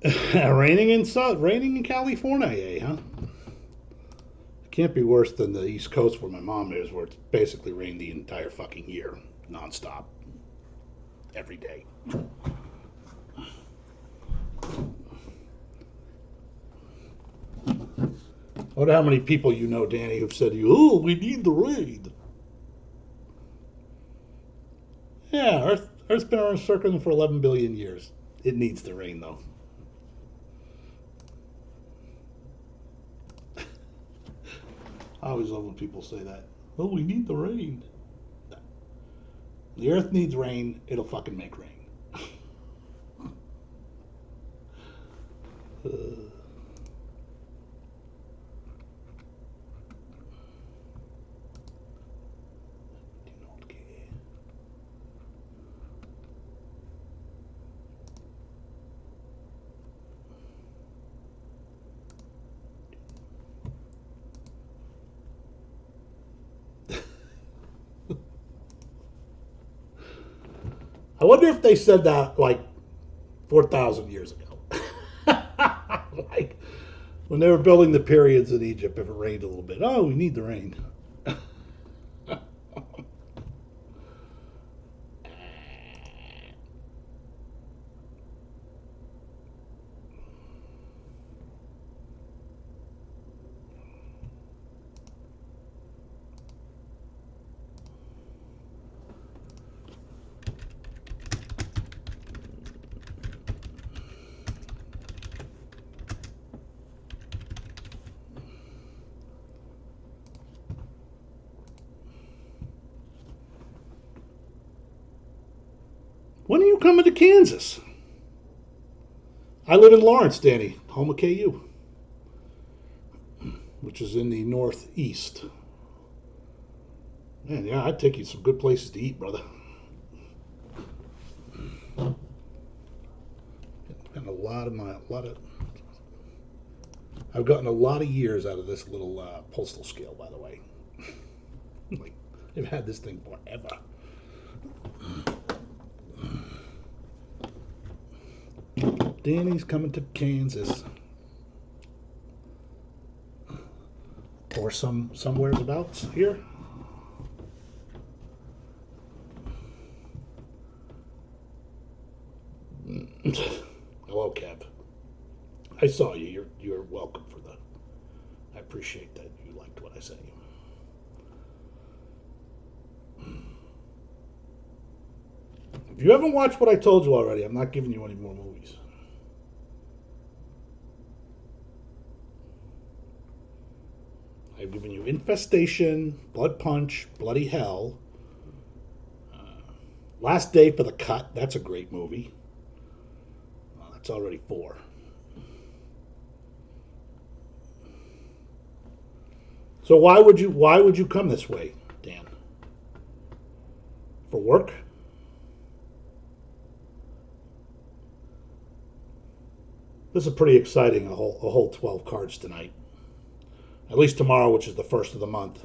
Raining in California, huh? It can't be worse than the East Coast where my mom is, where it's basically rained the entire fucking year, nonstop, every day. I wonder how many people you know, Danny, who've said to you, "Oh, we need the rain." Yeah, Earth's been around circling for 11 billion years. It needs the rain, though. I always love when people say that. Oh, we need the rain. The Earth needs rain. It'll fucking make rain. uh, I wonder if they said that like 4,000 years ago. Like when they were building the pyramids in Egypt, if it rained a little bit, oh, we need the rain. When are you coming to Kansas? I live in Lawrence, Danny, home of KU, which is in the northeast. Man, yeah, I'd take you to some good places to eat, brother. And I've gotten a lot of years out of this little postal scale, by the way. Like, they've had this thing forever. Danny's coming to Kansas, or somewheres abouts here. Hello, Kev. I saw you. You're welcome for the. I appreciate that you liked what I sent you. If you haven't watched what I told you already, I'm not giving you any more movies. I've given you Infestation, Blood Punch, Bloody Hell, Last Day for the Cut. That's a great movie. That's already 4. So why would you come this way, Dan? For work? This is pretty exciting. A whole 12 cards tonight. At least tomorrow, which is the first of the month,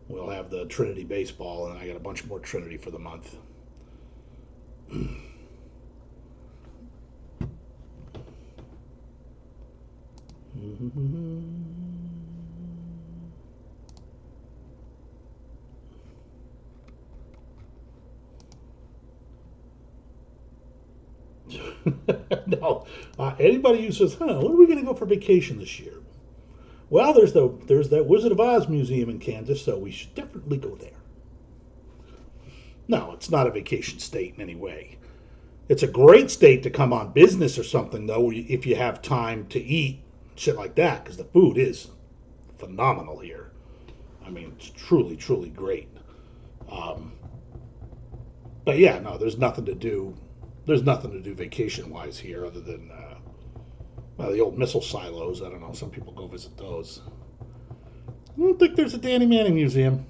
we'll have the Trinity baseball, and I got a bunch more Trinity for the month. No, anybody who says, "Huh, when are we going to go for vacation this year?" Well, there's that Wizard of Oz museum in Kansas, so we should definitely go there. No, it's not a vacation state in any way. It's a great state to come on business or something, though, if you have time to eat shit like that, because the food is phenomenal here. I mean, it's truly, truly great. Um, but yeah, no, there's nothing to do. There's nothing to do vacation wise here other than well, the old missile silos. I don't know. Some people go visit those. I don't think there's a Danny Manning museum.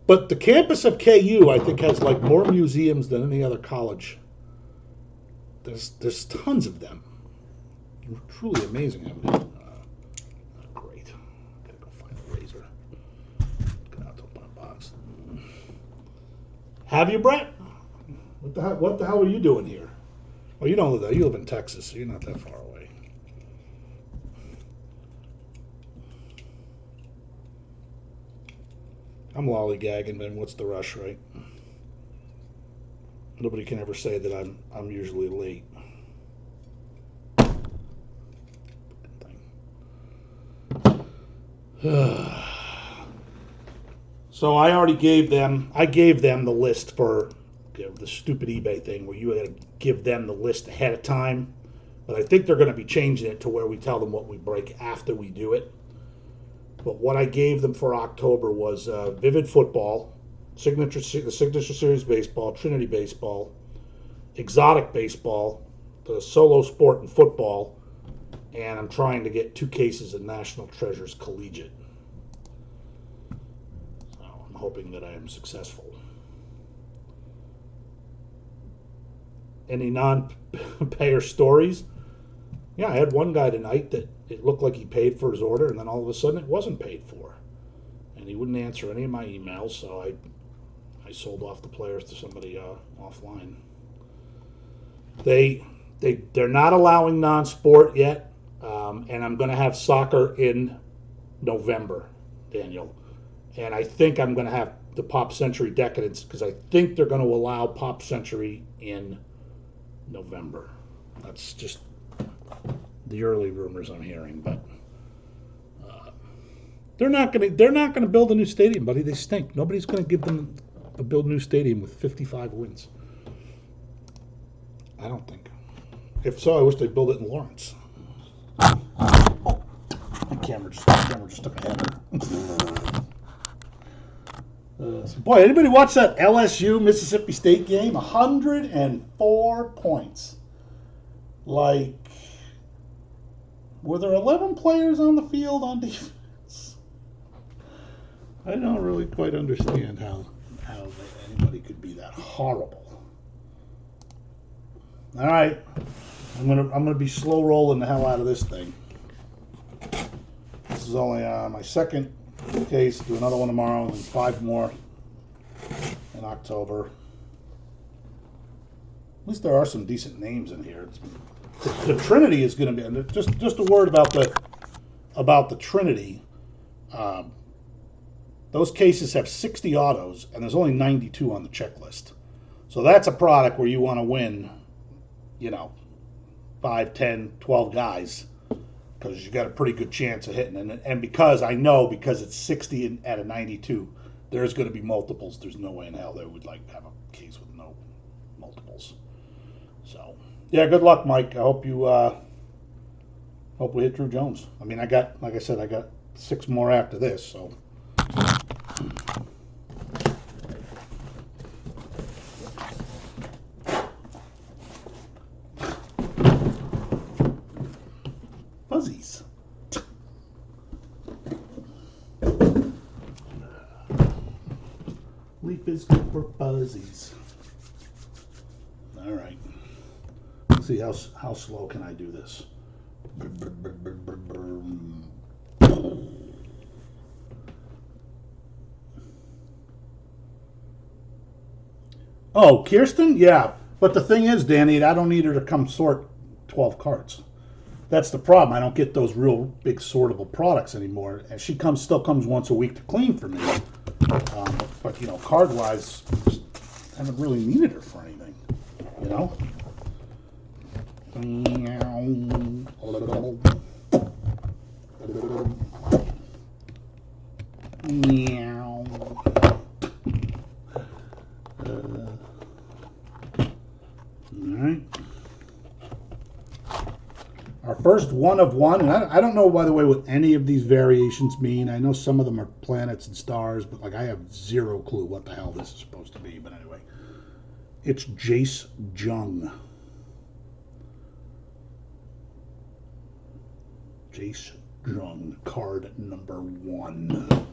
But the campus of KU, I think, has like more museums than any other college. There's tons of them. Truly amazing. Great. Gotta go find a razor. Get out to open a box. Have you, Brett? What the hell are you doing here? Well, you don't live there. You live in Texas, so you're not that far away. I'm lollygagging, man. What's the rush, right? Nobody can ever say that I'm usually late. So I already gave them. I gave them the list for the stupid eBay thing where you had to give them the list ahead of time. But I think they're going to be changing it to where we tell them what we break after we do it. But what I gave them for October was Vivid Football, the Signature Series Baseball, Trinity Baseball, Exotic Baseball, the Solo Sport and Football, and I'm trying to get 2 cases of National Treasures Collegiate. So I'm hoping that I am successful. Any non-payer stories? Yeah, I had one guy tonight that it looked like he paid for his order, and then all of a sudden it wasn't paid for. And he wouldn't answer any of my emails, so I sold off the players to somebody offline. They're not allowing non-sport yet, and I'm going to have soccer in November, Daniel. And I think I'm going to have the Pop Century Decadence because I think they're going to allow Pop Century in November. That's just the early rumors I'm hearing, but they're not going to build a new stadium, buddy. They stink. Nobody's going to give them build a new stadium with 55 wins. I don't think. If so, I wish they'd build it in Lawrence. Oh, my camera just took a header. Boy, anybody watch that LSU Mississippi State game? 104 points. Like, were there 11 players on the field on defense? I don't really quite understand how anybody could be that horrible. All right, I'm gonna be slow rolling the hell out of this thing. This is only my second case. Do another one tomorrow, and then 5 more in October. At least there are some decent names in here. The Trinity is going to be just a word about the Trinity. Those cases have 60 autos, and there's only 92 on the checklist. So that's a product where you want to win, 5, 10, 12 guys, because you got a pretty good chance of hitting. And because it's 60 out of 92, there's going to be multiples. There's no way in hell they would have a case with no multiples. So, yeah, good luck, Mike. I hope you hope we hit Drew Jones. I mean, I got 6 more after this, so. Fuzzies. Leaf is good for fuzzies. All right. Let's see how slow can I do this. Oh, Kirsten? Yeah. But the thing is, Danny, I don't need her to come sort 12 cards. That's the problem. I don't get those real big sortable products anymore. And she still comes once a week to clean for me. But, card-wise, just haven't really needed her for anything, Alright. Our first one of one, and I don't know, by the way, what any of these variations mean. I know some of them are planets and stars, but I have zero clue what the hell this is supposed to be. But anyway, it's Jace Jung. Jace Jung, card number 1.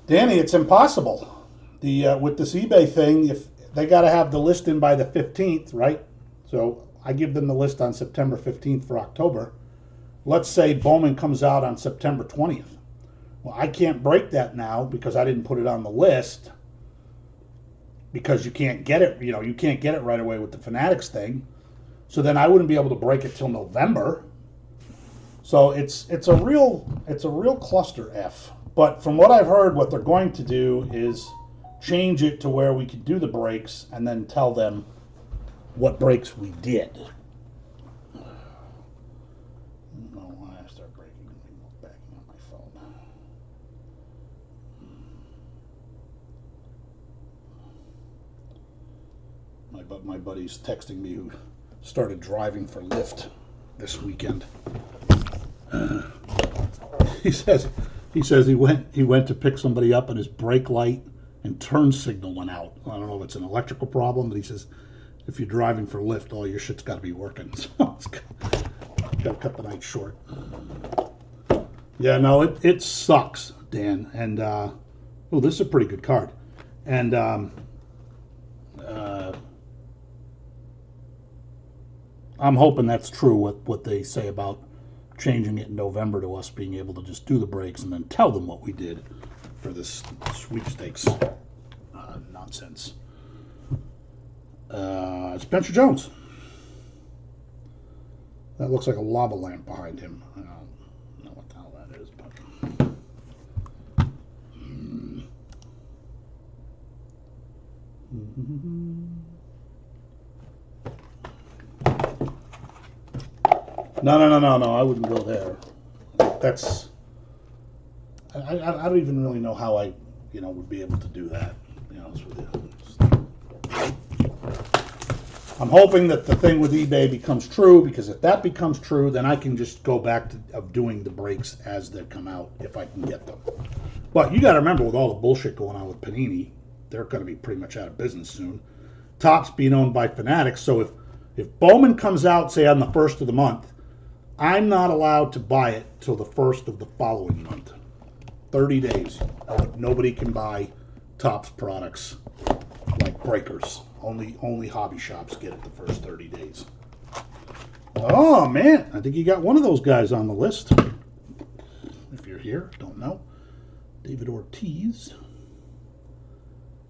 Danny, it's impossible. With this eBay thing, if they got to have the list in by the 15th, right? So I give them the list on September 15th for October. Let's say Bowman comes out on September 20th. Well, I can't break that now because I didn't put it on the list, because you can't get it, you can't get it right away with the Fanatics thing. So then I wouldn't be able to break it till November. So it's a real cluster F. But from what I've heard, what they're going to do is change it to where we could do the breaks and then tell them what breaks we did. I don't know why I start breaking and backing up my phone. My buddy's texting me who started driving for Lyft this weekend. He says he went to pick somebody up and his brake light and turn signal went out. I don't know if it's an electrical problem, but he says if you're driving for Lyft, all your shit's got to be working. So it's got to cut the night short. Yeah, no, it sucks, Dan. And oh, this is a pretty good card. And I'm hoping that's true, what they say about changing it in November to us being able to just do the breaks and then tell them what we did for this sweepstakes nonsense. Spencer Jones. That looks like a lava lamp behind him. I don't know what the hell that is, but... No, I wouldn't go there. That's... I don't even really know how I, would be able to do that, to be honest with you. I'm hoping that the thing with eBay becomes true, because if that becomes true, then I can just go back to doing the breaks as they come out, if I can get them. But you got to remember, with all the bullshit going on with Panini, they're going to be pretty much out of business soon. Topps being owned by Fanatics, so if Bowman comes out, say, on the 1st of the month, I'm not allowed to buy it till the 1st of the following month. 30 days. Nobody can buy Topps products like breakers. Only hobby shops get it the first 30 days. Oh, man. I think you got one of those guys on the list. If you're here, don't know. David Ortiz.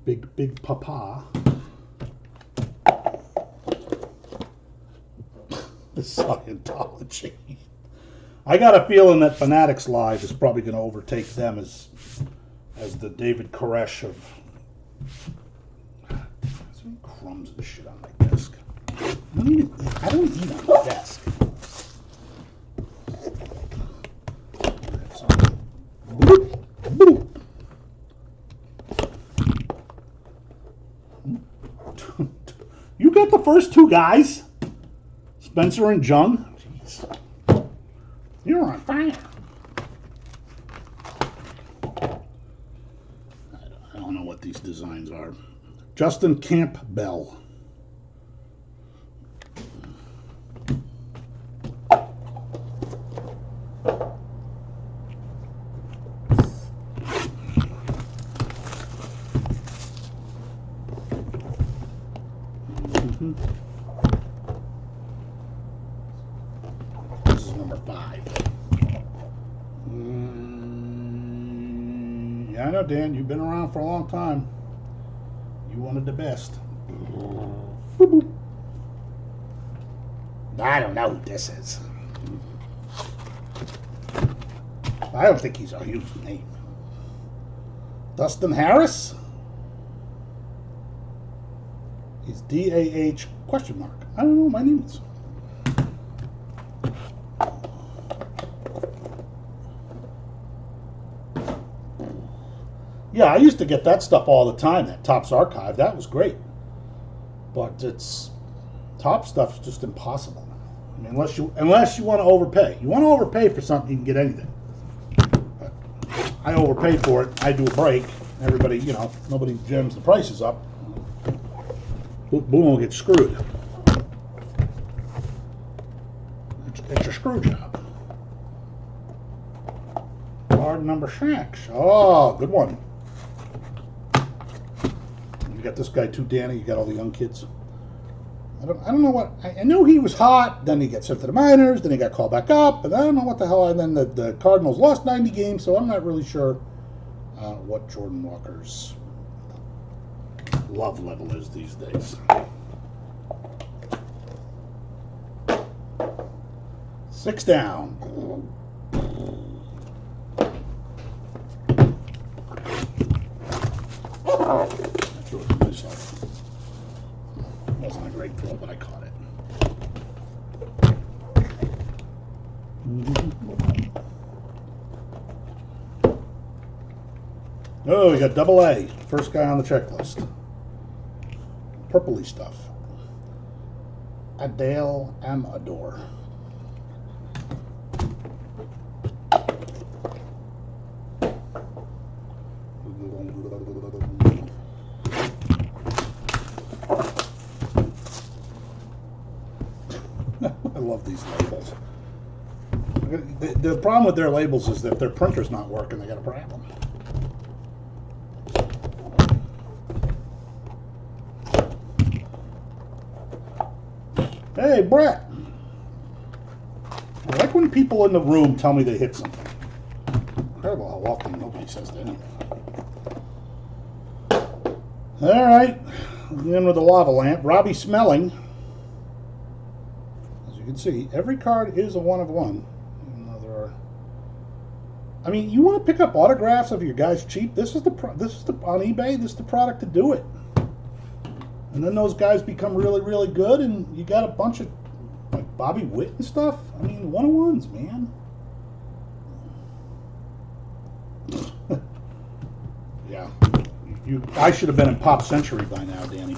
Big Papa. The Scientology. I got a feeling that Fanatics Live is probably going to overtake them as the David Koresh of... There's some crumbs of shit on my desk. I don't eat on my desk. Boop, boop. You got the first two guys? Spencer and Jung? Jeez. You're on fire. I don't know what these designs are. Justin Campbell. This is number 5. Yeah, I know, Dan. You've been around for a long time. You wanted the best. I don't know who this is. I don't think he's a huge name. Dustin Harris? He's DAH question mark. I don't know what my name is. Yeah, I used to get that stuff all the time, that Topps archive. That was great. But it's... Topps stuff's just impossible. I mean, unless you want to overpay. You want to overpay for something, you can get anything. But I overpay for it. I do a break. Everybody, nobody jams the prices up. Boom will get screwed. It's a screw job. Card number 6. Oh, good one. You got this guy too, Danny. You got all the young kids. I don't know what. I knew he was hot. Then he got sent to the minors. Then he got called back up. And I don't know what the hell. And then the Cardinals lost 90 games, so I'm not really sure what Jordan Walker's love level is these days. 6 down. Wasn't a great throw, but I caught it. Oh, we got double A. First guy on the checklist. Purpley stuff. Adele Amador. I love these labels. The problem with their labels is that if their printer's not working, they got a problem. Hey, Brett. I like when people in the room tell me they hit something. Incredible how often nobody says that anyway. All right. In with the lava lamp. Robbie Smelling. As you can see, every card is a 1 of 1. Even though there are... I mean, you want to pick up autographs of your guys cheap? This is on eBay. This is the product to do it. And then those guys become really, really good, and you got a bunch of like Bobby Witt and stuff. I mean, 1 of 1s, man. Yeah. I should have been in Pop Century by now, Danny.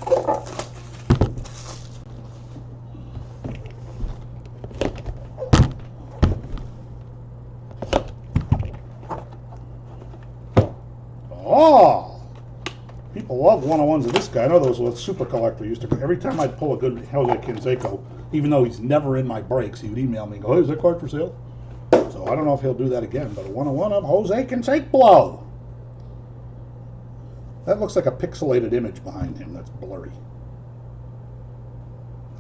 Oh! People love 1 of 1s of this guy. I know those was Super Collector used to. Every time I'd pull a good Jose Canseco, even though he's never in my breaks, he would email me and go, "Hey, is that card for sale?" So I don't know if he'll do that again, but a 1 of 1 of Jose Canseco. That looks like a pixelated image behind him. That's blurry.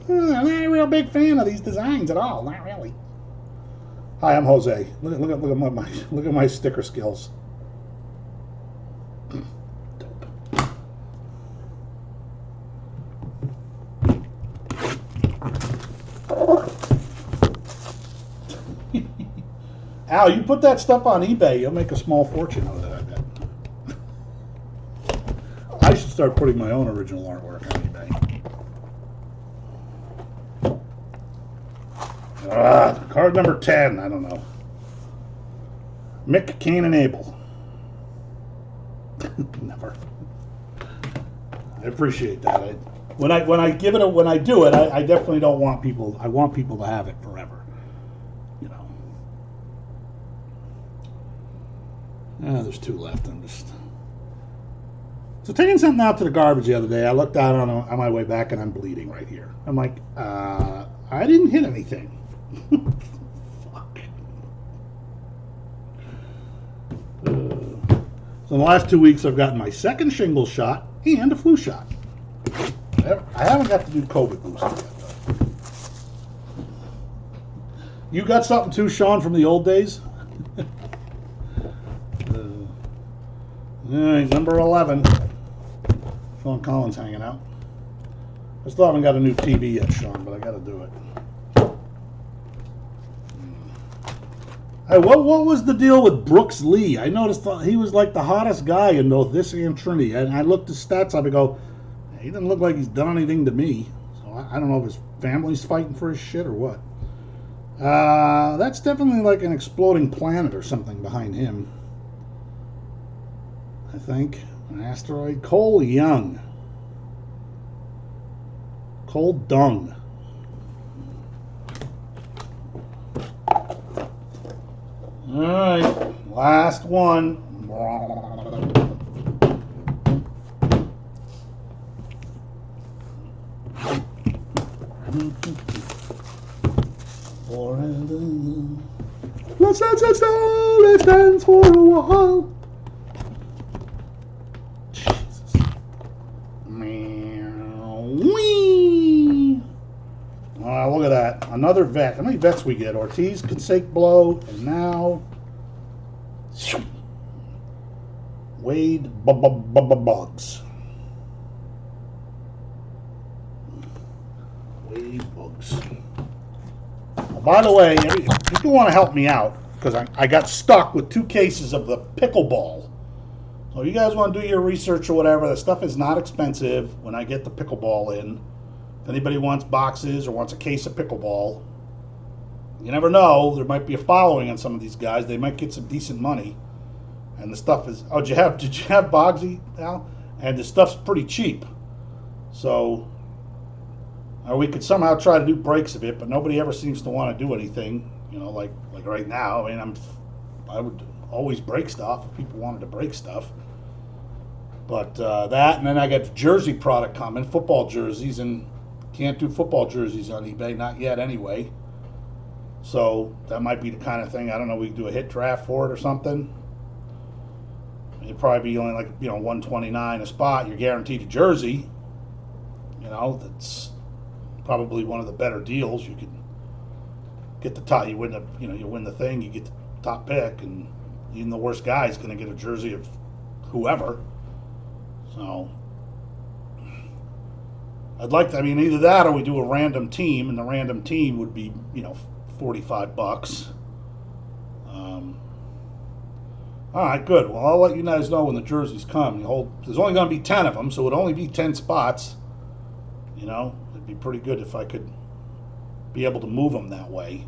I'm not a real big fan of these designs at all. Not really. Hi, I'm Jose. Look at my sticker skills. Al, you put that stuff on eBay, you'll make a small fortune out of that, I bet. I should start putting my own original artwork on eBay. Card number 10, I don't know. Mick, Cain, and Abel. Never. I appreciate that. When I do it, I definitely don't want people. I want people to have it forever. You know. There's 2 left. I'm just. So taking something out to the garbage the other day, I looked out on my way back and I'm bleeding right here. I'm like, I didn't hit anything. Fuck. So in the last 2 weeks, I've gotten my 2nd shingles shot and a flu shot. I haven't got to do COVID booster yet, though. You got something too, Sean, from the old days? All right, number 11. Sean Collins hanging out. I still haven't got a new TV yet, Sean, but I got to do it. Hey, what was the deal with Brooks Lee? I noticed he was like the hottest guy in both this and Trinity. And I looked his stats up and go, he doesn't look like he's done anything to me. So I don't know if his family's fighting for his shit or what. That's definitely like an exploding planet or something behind him. I think. An asteroid. Cole Young. Cole Dung. Alright. Last one. Let's dance for a while. Jesus. Man. Look at that. Another vet. How many vets we get? Ortiz, Consake Blow, and now Wade Bugs. Wade Bugs. By the way, if you want to help me out, because I got stuck with 2 cases of the pickleball. So you guys want to do your research or whatever, the stuff is not expensive when I get the pickleball in. If anybody wants boxes or wants a case of pickleball, you never know. There might be a following on some of these guys. They might get some decent money. And the stuff is, oh, did you have Bogsy, Al? And the stuff's pretty cheap. So, or we could somehow try to do breaks of it, but nobody ever seems to want to do anything. You know, like right now. I mean, I would always break stuff if people wanted to break stuff. But that, and then I got the jersey product coming, football jerseys, and can't do football jerseys on eBay, not yet anyway. So that might be the kind of thing, I don't know, we could do a hit draft for it or something. It'd probably be only like, you know, $129 a spot. You're guaranteed a jersey. You know, that's probably one of the better deals. You could get the top, you win the thing, you get the top pick, and even the worst guy is going to get a jersey of whoever. So I'd like to, I mean, either that or we do a random team, and the random team would be, you know, $45. All right, good. Well, I'll let you guys know when the jerseys come. There's only going to be 10 of them, so it would only be 10 spots. You know, it'd be pretty good if I could be able to move them that way.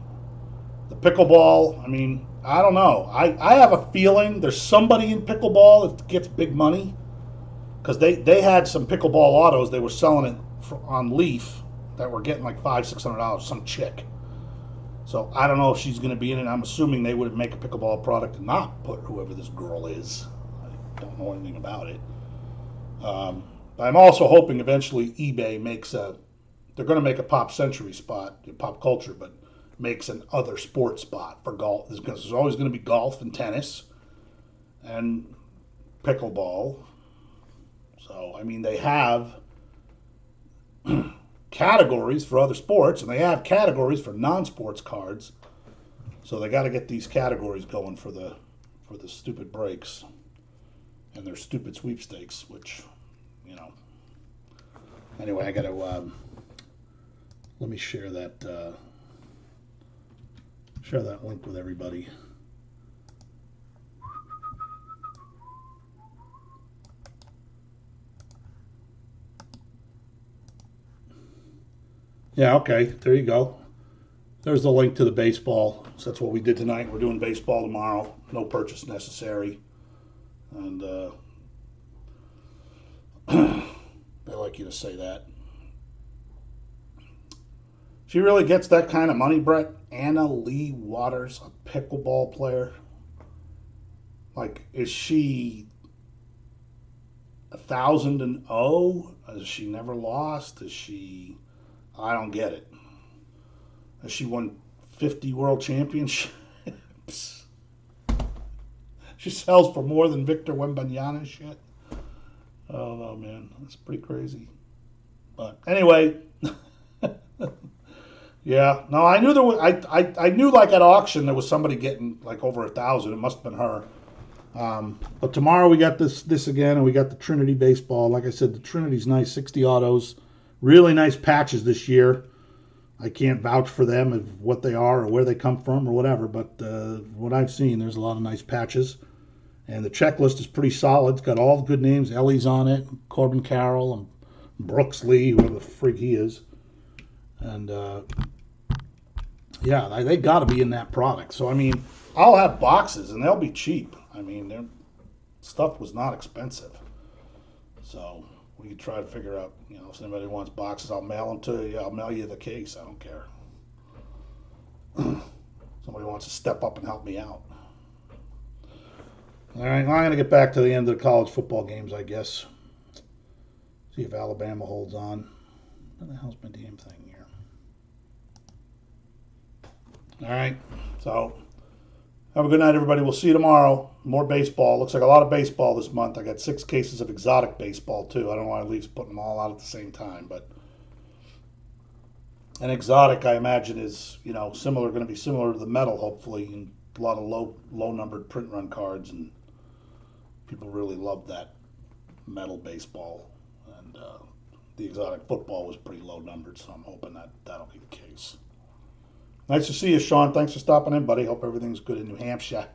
The pickleball, I mean, I don't know. I have a feeling there's somebody in pickleball that gets big money, because they had some pickleball autos. They were selling it on Leaf that were getting like $500-$600, some chick. So I don't know if she's going to be in it. I'm assuming they would make a pickleball product and not put whoever this girl is. I don't know anything about it. I'm also hoping eventually eBay makes they're going to make a Pop Century spot, pop culture, but makes an other sports spot for golf. Because there's always going to be golf and tennis and pickleball. So, I mean, they have categories for other sports, and they have categories for non-sports cards. So they got to get these categories going for the stupid breaks and their stupid sweepstakes, which, you know. Anyway, I got to let me share that link with everybody. Yeah, okay, there you go. There's the link to the baseball. So that's what we did tonight. We're doing baseball tomorrow. No purchase necessary. And they like you to say that. She really gets that kind of money, Brett. Anna Lee Waters, a pickleball player. Like, is she 1,000-0? Has she never lost? Is she... I don't get it. Has she won 50 world championships? She sells for more than Victor Wembanyama shit. Oh no, man, that's pretty crazy. But anyway, yeah. No, I knew there was. I knew like at auction there was somebody getting like over 1,000. It must have been her. But tomorrow we got this again, and we got the Trinity baseball. Like I said, the Trinity's nice, 60 autos. Really nice patches this year. I can't vouch for them of what they are or where they come from or whatever, but what I've seen, there's a lot of nice patches. And the checklist is pretty solid. It's got all the good names. Ellie's on it, Corbin Carroll, and Brooks Lee, whoever the frig he is. And, yeah, they got to be in that product. So, I mean, I'll have boxes, and they'll be cheap. I mean, their stuff was not expensive. So... we could try to figure out, you know, if anybody wants boxes, I'll mail them to you. I'll mail you the case. I don't care. Somebody wants to step up and help me out. All right, well, I'm going to get back to the end of the college football games, I guess. See if Alabama holds on. What the hell's my damn thing here? All right, so have a good night, everybody. We'll see you tomorrow. More baseball. Looks like a lot of baseball this month. I got 6 cases of exotic baseball, too. I don't know why Leafs putting them all out at the same time, but An exotic, I imagine, is similar, going to be similar to the metal, hopefully, and a lot of low numbered print run cards, and people really love that metal baseball, and the exotic football was pretty low numbered, so I'm hoping that that'll be the case. Nice to see you, Sean. Thanks for stopping in, buddy. Hope everything's good in New Hampshire.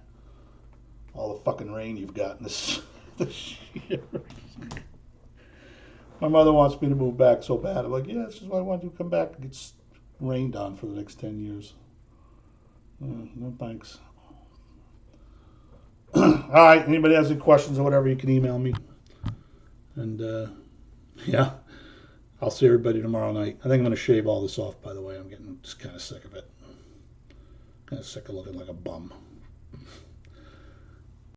All the fucking rain you've gotten this year. My mother wants me to move back so bad. I'm like, yeah, this is what I want to do. Come back and get rained on for the next 10 years. No thanks. All right. Anybody has any questions or whatever, you can email me. And yeah, I'll see everybody tomorrow night. I think I'm going to shave all this off, by the way. I'm getting just kind of sick of it. Kind of sick of looking like a bum.